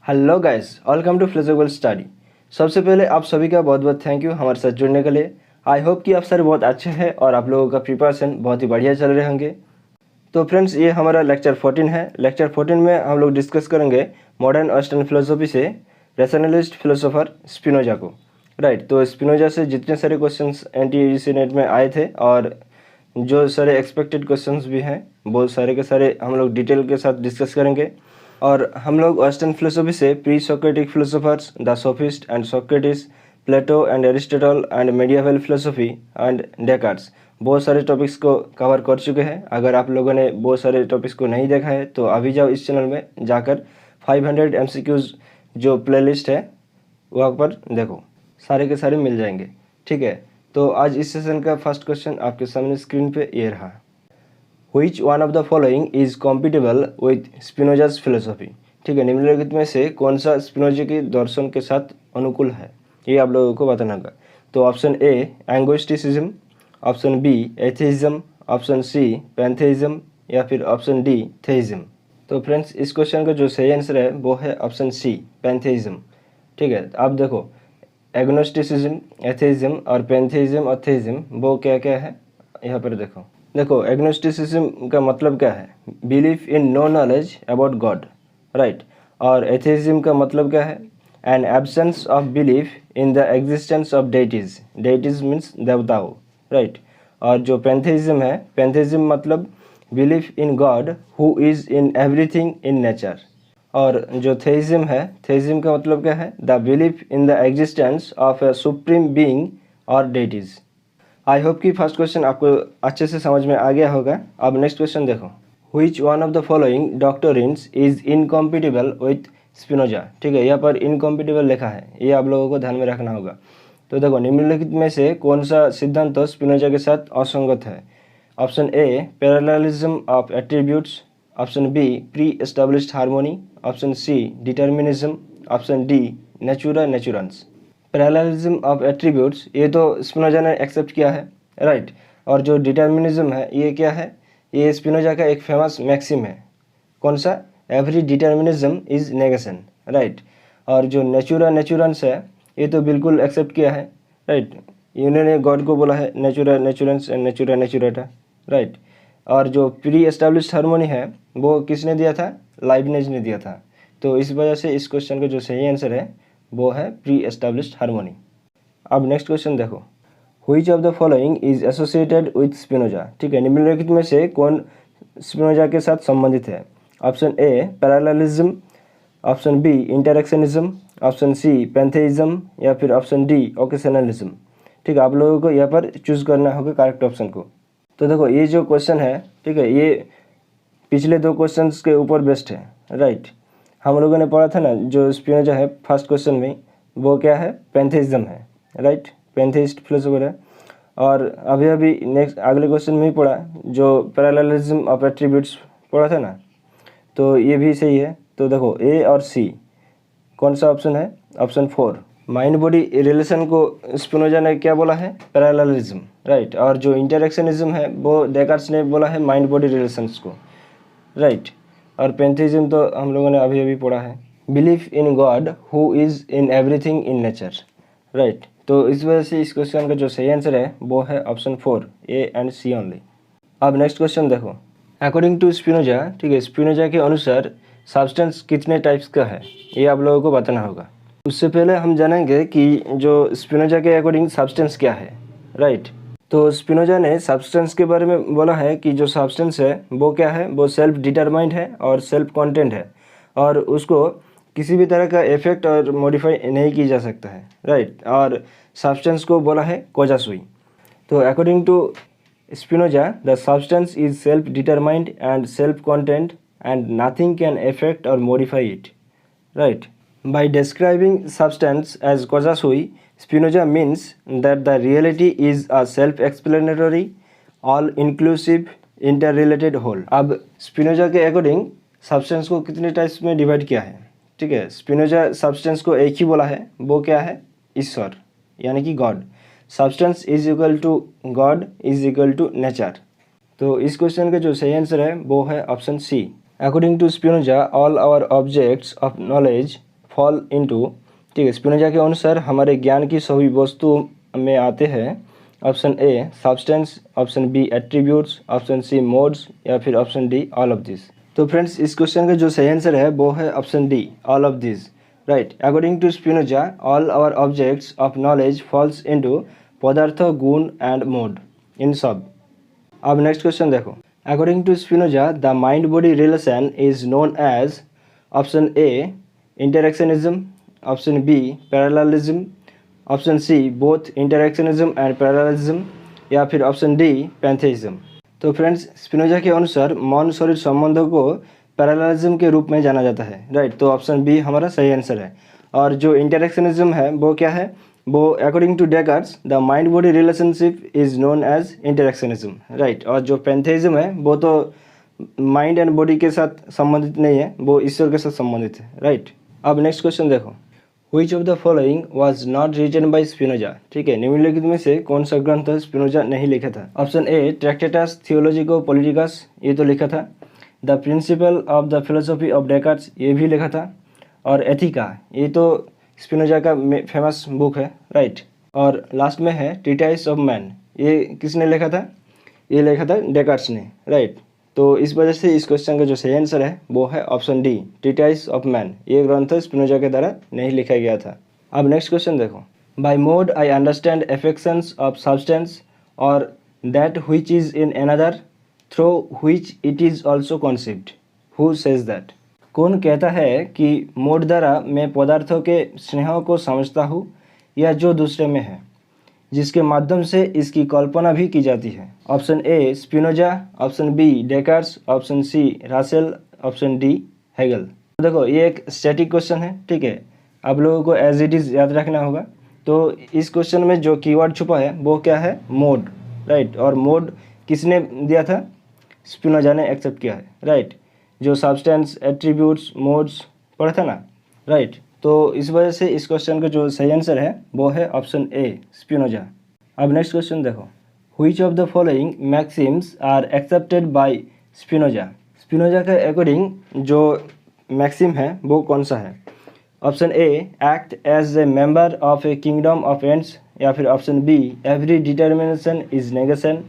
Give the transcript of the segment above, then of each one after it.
Hello guys, welcome to flexible study. सबसे पहले आप सभी का बहुत बहुत थैंक यू हमारे साथ जुड़ने के लिए। आई होप कि आप सारे बहुत अच्छे हैं और आप लोगों का प्रिपरेशन बहुत ही बढ़िया चल रहे होंगे। तो फ्रेंड्स, ये हमारा लेक्चर 14 है। लेक्चर 14 में हम लोग डिस्कस करेंगे मॉडर्न वेस्टर्न फिलोसफी से रैशनलिस्ट फिलोसोफर स्पिनोजा को। राइट, तो स्पिनोजा से जितने सारे क्वेश्चंस एनटीयूजीसी नेट में आए थे और जो सारे एक्सपेक्टेड क्वेश्चंस भी हैं वो सारे के सारे हम लोग डिटेल के साथ डिस्कस करेंगे। और हम लोग वेस्टर्न फिलोसफी से pre Socratic philosophers, the sophist and Socrates, Plato and Aristotle and medieval philosophy and Descartes बहुत सारे टॉपिक्स को कवर कर चुके हैं। अगर आप लोगों ने बहुत सारे टॉपिक्स को नहीं देखा है तो अभी जाओ इस चैनल में जाकर 500 MCQs जो प्लेलिस्ट है वहाँ पर देखो, सारे के सारे मिल जाएंगे। ठीक है, तो आज इस सेशन का फर्स्ट क्वेश्चन आपके सामने स्क्रीन पे ये रहा। Which one of the following is compatible with Spinoza's philosophy? ठीक है, निम्नलिखित में से कौन सा स्पिनोजा के दर्शन के साथ अनुकूल है, ये आप लोगों को बताना होगा। तो option A agnosticism, option B atheism, option C pantheism या फिर ऑप्शन डी थेइज्म। तो फ्रेंड्स, इस क्वेश्चन का जो सही आंसर है वो है ऑप्शन सी पैंथेइज्म। ठीक है, आप देखो एग्नोस्टिसिज्म, एथेइज्म और पैंथेइज्म और थेइज्म वो क्या क्या है यहाँ पर देखो एग्नोस्टिसिज्म का मतलब क्या है, belief in no knowledge about God. Right, और एथेइज्म का मतलब क्या है, an absence of belief in the existence of deities. Deities means देवताओं। राइट, और जो पैंथेइज्म है, पैंथेइज्म मतलब belief in God who is in everything in nature. और जो थेइज्म है, थेइज्म का मतलब क्या है, the belief in the existence of a supreme being और डेटीज। आई होप कि फर्स्ट क्वेश्चन आपको अच्छे से समझ में आ गया होगा। अब नेक्स्ट क्वेश्चन देखो, which one of the following doctrines is incompatible with Spinoza. ठीक है, यहाँ पर इनकम्पिटिबल लिखा है, ये आप लोगों को ध्यान में रखना होगा। तो देखो निम्नलिखित में से कौन सा सिद्धांत तो स्पिनोजा के साथ असंगत है। Option A parallelism of attributes, option B pre established harmony, option C determinism, option D natura naturans. Parallelism of attributes ये तो स्पिनोजा ने एक्सेप्ट किया है। राइट, और जो डिटर्मिनिज्म है ये क्या है, ये स्पिनोजा का एक फेमस मैक्सिम है। कौन सा, every determinism is negation. Right, और जो नेचुरा नेचुरंस है ये तो बिल्कुल एक्सेप्ट किया है। राइट, इन्होंने गॉड को बोला है नेचुरा नेचुरंस एंड नेचुरा नेचुरेटा। राइट, और जो प्री एस्टेब्लिश्ड हार्मोनी है वो किसने दिया था, लाइबनिज ने दिया था। तो इस वजह से इस क्वेश्चन का जो सही आंसर है वो है प्री एस्टेब्लिश्ड हार्मोनी। अब नेक्स्ट क्वेश्चन देखो, which of the following is associated with Spinoza. ठीक है, निम्नलिखित में से कौन स्पिनोजा के साथ संबंधित है। Option A parallelism, option B interactionism, option C pantheism या फिर ऑप्शन डी ओकेशनलिज्म। ठीक है, आप लोगों को यहाँ पर चूज करना होगा करेक्ट ऑप्शन को। तो देखो ये जो क्वेश्चन है, ठीक है, ये पिछले दो क्वेश्चन के ऊपर बेस्ड है। राइट, हम लोगों ने पढ़ा था ना जो स्पिनोजा है फर्स्ट क्वेश्चन में वो क्या है, पैंथेइज्म है। राइट, पैंथेइस्ट फिलोसोफर है। और अभी अभी नेक्स्ट अगले क्वेश्चन में ही पढ़ा जो पैरेललिज्म ऑफ एट्रीब्यूट्स पढ़ा था ना, तो ये भी सही है। तो देखो ए और सी कौन सा ऑप्शन है, ऑप्शन 4 माइंड बॉडी रिलेशन को स्पिनोजा ने क्या बोला है, पैरेललिज्म। राइट, और जो इंटरेक्शनिज्म है वो डेकार्ट्स ने बोला है माइंड बॉडी रिलेशंस को। राइट, और पैंथेइज्म तो हम लोगों ने अभी अभी पढ़ा है, belief in God who is in everything in nature. Right, तो इस वजह से इस क्वेश्चन का जो सही आंसर है वो है option 4 A and C only. अब नेक्स्ट क्वेश्चन देखो, अकॉर्डिंग टू स्पिनोजा, ठीक है, स्पिनोजा के अनुसार सब्सटेंस कितने टाइप्स का है ये आप लोगों को बताना होगा। उससे पहले हम जानेंगे कि जो स्पिनोजा के अकॉर्डिंग सब्सटेंस क्या है। राइट, तो स्पिनोजा ने सब्सटेंस के बारे में बोला है कि जो सब्सटेंस है वो क्या है, वो सेल्फ डिटरमाइंड है और सेल्फ कंटेंट है और उसको किसी भी तरह का इफेक्ट और मॉडिफाई नहीं की जा सकता है। राइट, और सब्सटेंस को बोला है कॉजा सुई। तो according to Spinoza the substance is self determined and self content and nothing can affect or modify it. Right, by describing substance as causa sui, Spinoza means that the reality is a self-explanatory, all-inclusive, interrelated whole. अब Spinoza के according substance को कितने types में divide किया है। ठीक है, Spinoza substance को एक ही बोला है, वो क्या है, ईश्वर यानी कि God. Substance is equal to God is equal to nature. तो इस क्वेश्चन का जो सही आंसर है वो है option C. According to Spinoza all our objects of knowledge fall into, ठीक है, स्पिनोजा के अनुसार हमारे ज्ञान की सभी वस्तुओं में आते हैं। Option A substance, option B attributes, option C modes, या फिर option D all of this. तो फ्रेंड्स इस क्वेश्चन का जो सही आंसर है वो है option D all of this, right. According to Spinoza all our objects of knowledge falls into पदार्थ, गुण एंड मोड, इन सब। अब नेक्स्ट क्वेश्चन देखो। According to Spinoza the mind body relation is known as, option A interactionism, option B parallelism, option C both interactionism and parallelism, या फिर option D पैंथेइज्म। तो friends Spinoza के अनुसार मन शरीर संबंधों को पैरेललिज्म के रूप में जाना जाता है, राइट। तो ऑप्शन बी हमारा सही आंसर है। और जो इंटरेक्शनिज्म है वो क्या है, वो according to Descartes the mind body relationship is known as interactionism, right. और जो पैंथेइज्म है वो तो माइंड एंड बॉडी के साथ संबंधित नहीं है, वो ईश्वर के साथ संबंधित है, राइट। अब नेक्स्ट क्वेश्चन देखो। Which of the following was not written by Spinoza? ठीक है, निम्नलिखित में से कौन सा ग्रंथ स्पिनोजा नहीं लिखा था? ऑप्शन ए ट्रैक्टेटस थियोलॉजिको पॉलिटिकस, ये तो लिखा था। The principle of the philosophy of Descartes, ये भी लिखा था। और एथिका, ये तो स्पिनोजा का फेमस बुक है, राइट। और लास्ट में है ट्रीटाइस ऑफ मैन, ये किसने लिखा था? ये लिखा था डेकार्ट्स ने, राइट। तो इस वजह से इस क्वेश्चन का जो सही आंसर है वो है ऑप्शन डी ट्रीटाइस ऑफ मैन। ये ग्रंथ स्पिनोजा के द्वारा नहीं लिखा गया था। अब नेक्स्ट क्वेश्चन देखो। By mode I understand affections of substance or that which is in another through which it is also conceived, who says that? कौन कहता है कि मोड द्वारा मैं पदार्थों के स्नेह को समझता हूँ या जो दूसरे में है, जिसके माध्यम से इसकी कल्पना भी की जाती है? Option A Spinoza, option B Descartes, option C Russell, option D Hegel. तो देखो ये एक स्टैटिक क्वेश्चन है, ठीक है, आप लोगों को एज इट इज़ याद रखना होगा। तो इस क्वेश्चन में जो कीवर्ड छुपा है वो क्या है? Mode, right. और मोड किसने दिया था? स्पिनोजा ने एक्सेप्ट किया है, राइट। जो सब्सटेंस, एट्रीब्यूट्स, मोड्स पढ़ा था ना, राइट। तो इस वजह से इस क्वेश्चन का जो सही आंसर है वो है ऑप्शन ए स्पिनोजा। अब नेक्स्ट क्वेश्चन देखो। Which of the following maxims are accepted by Spinoza? Spinoza के अकॉर्डिंग जो मैक्सिम है वो कौन सा है? Option A act as a member of a kingdom of ends, या फिर option B every determination is negation,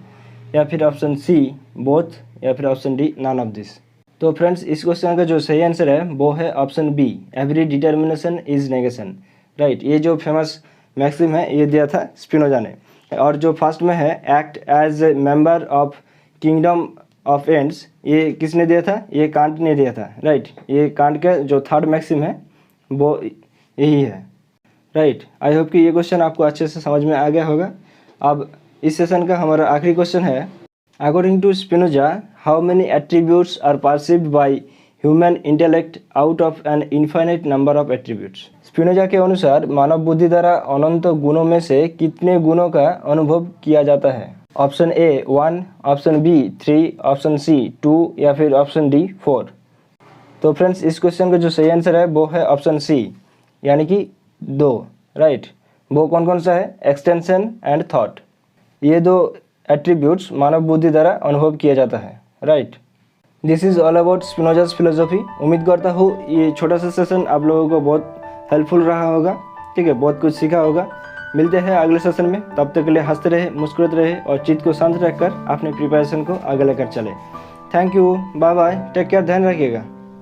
या फिर ऑप्शन सी बोथ, या फिर option D none of this. तो फ्रेंड्स इस क्वेश्चन का जो सही आंसर है वो है option B every determination is negation, right. ये जो फेमस मैक्सिम है ये दिया था स्पिनोजा ने। और जो फर्स्ट में है act as a member of kingdom of ends, ये किसने दिया था? ये कांट ने दिया था, राइट। ये कांट का जो थर्ड मैक्सिम है वो यही है, राइट। आई होप कि ये क्वेश्चन आपको अच्छे से समझ में आ गया होगा। अब इस सेशन का हमारा आखिरी क्वेश्चन है। According to Spinoza how many attributes are perceived by human intellect out of an infinite number of attributes? Spinoza के अनुसार मानव बुद्धि द्वारा अनंत गुणों में से कितने गुणों का अनुभव किया जाता है? Option A 1, option B 3, option C 2, या फिर ऑप्शन डी 4। तो फ्रेंड्स इस क्वेश्चन का जो सही आंसर है वो है ऑप्शन सी, यानी कि 2, राइट। वो कौन कौन सा है? एक्सटेंशन एंड थॉट, ये दो एट्रीब्यूट्स मानव बुद्धि द्वारा अनुभव किया जाता है, right. This is all about Spinoza's philosophy. उम्मीद करता हूँ ये छोटा सा सेशन आप लोगों को बहुत हेल्पफुल रहा होगा, ठीक है, बहुत कुछ सीखा होगा। मिलते हैं अगले सेशन में, तब तक के लिए हंसते रहे, मुस्कुराते रहे और चित्त को शांत रखकर अपने प्रिपरेशन को आगे लेकर चले। Thank you, bye bye, take care, ध्यान रखिएगा।